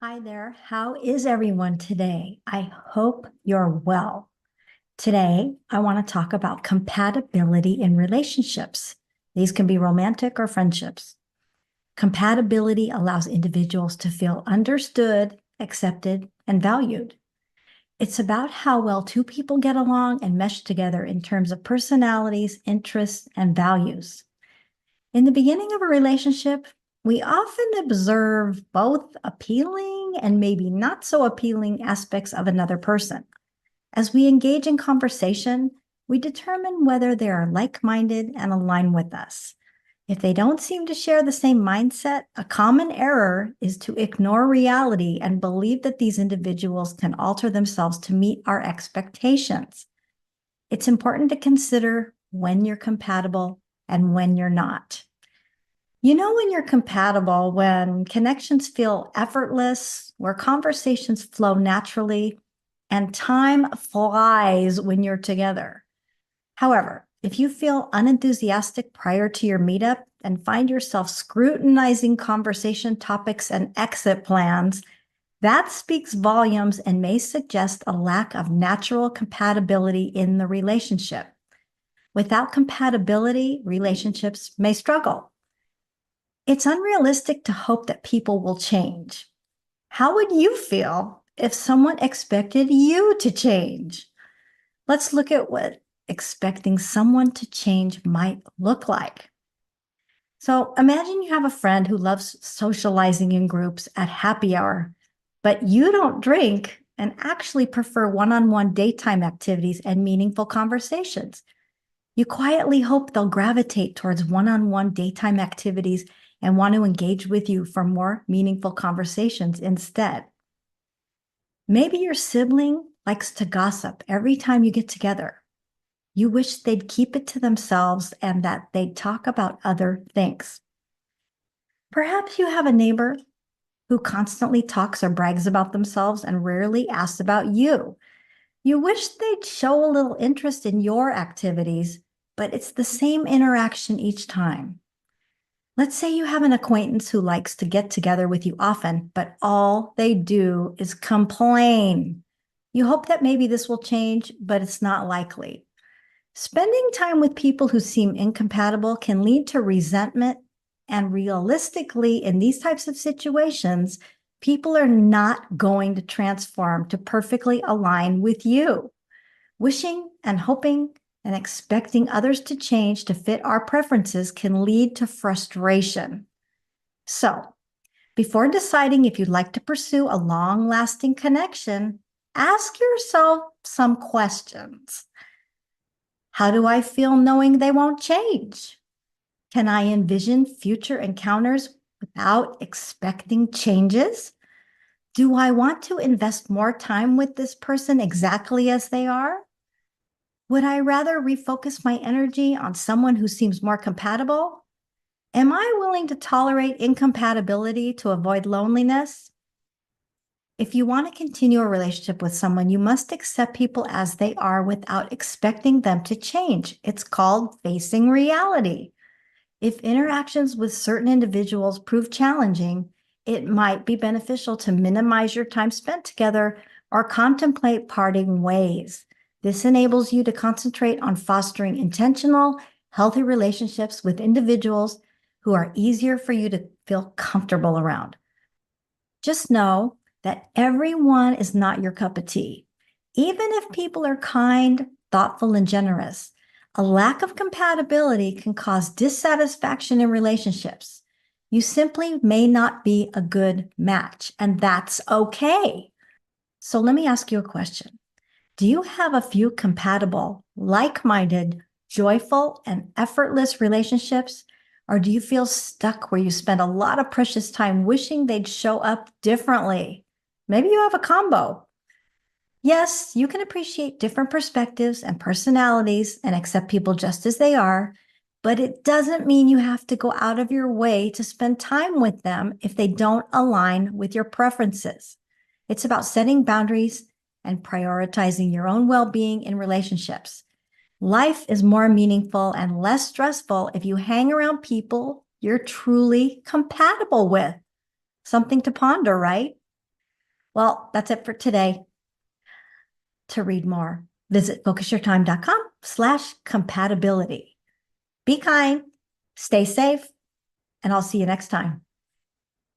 Hi there. How is everyone today? I hope you're well. Today, I want to talk about compatibility in relationships. These can be romantic or friendships. Compatibility allows individuals to feel understood, accepted, and valued. It's about how well two people get along and mesh together in terms of personalities, interests, and values. In the beginning of a relationship, we often observe both appealing and maybe not so appealing aspects of another person. As we engage in conversation, we determine whether they are like minded and align with us. If they don't seem to share the same mindset, a common error is to ignore reality and believe that these individuals can alter themselves to meet our expectations. It's important to consider when you're compatible and when you're not. You know, when you're compatible, when connections feel effortless, where conversations flow naturally, and time flies when you're together. However, if you feel unenthusiastic prior to your meetup and find yourself scrutinizing conversation topics and exit plans, that speaks volumes and may suggest a lack of natural compatibility in the relationship. Without compatibility, relationships may struggle. It's unrealistic to hope that people will change. How would you feel if someone expected you to change? Let's look at what expecting someone to change might look like. So imagine you have a friend who loves socializing in groups at happy hour, but you don't drink and actually prefer one-on-one daytime activities and meaningful conversations. You quietly hope they'll gravitate towards one-on-one daytime activities and want to engage with you for more meaningful conversations instead. Maybe your sibling likes to gossip every time you get together. You wish they'd keep it to themselves and that they'd talk about other things. Perhaps you have a neighbor who constantly talks or brags about themselves and rarely asks about you. You wish they'd show a little interest in your activities, but it's the same interaction each time. Let's say you have an acquaintance who likes to get together with you often, but all they do is complain. You hope that maybe this will change, but it's not likely. Spending time with people who seem incompatible can lead to resentment, and realistically, in these types of situations, people are not going to transform to perfectly align with you. Wishing and hoping and expecting others to change to fit our preferences can lead to frustration. So, before deciding if you'd like to pursue a long-lasting connection, ask yourself some questions. How do I feel knowing they won't change? Can I envision future encounters without expecting changes? Do I want to invest more time with this person exactly as they are? Would I rather refocus my energy on someone who seems more compatible? Am I willing to tolerate incompatibility to avoid loneliness? If you want to continue a relationship with someone, you must accept people as they are without expecting them to change. It's called facing reality. If interactions with certain individuals prove challenging, it might be beneficial to minimize your time spent together or contemplate parting ways. This enables you to concentrate on fostering intentional, healthy relationships with individuals who are easier for you to feel comfortable around. Just know that everyone is not your cup of tea. Even if people are kind, thoughtful, and generous, a lack of compatibility can cause dissatisfaction in relationships. You simply may not be a good match, and that's okay. So let me ask you a question. Do you have a few compatible, like-minded, joyful, and effortless relationships? Or do you feel stuck where you spend a lot of precious time wishing they'd show up differently? Maybe you have a combo. Yes, you can appreciate different perspectives and personalities and accept people just as they are, but it doesn't mean you have to go out of your way to spend time with them if they don't align with your preferences. It's about setting boundaries and prioritizing your own well-being in relationships. Life is more meaningful and less stressful if you hang around people you're truly compatible with. Something to ponder, right? Well, that's it for today. To read more, visit focusyourtime.com/compatibility. Be kind, stay safe, and I'll see you next time.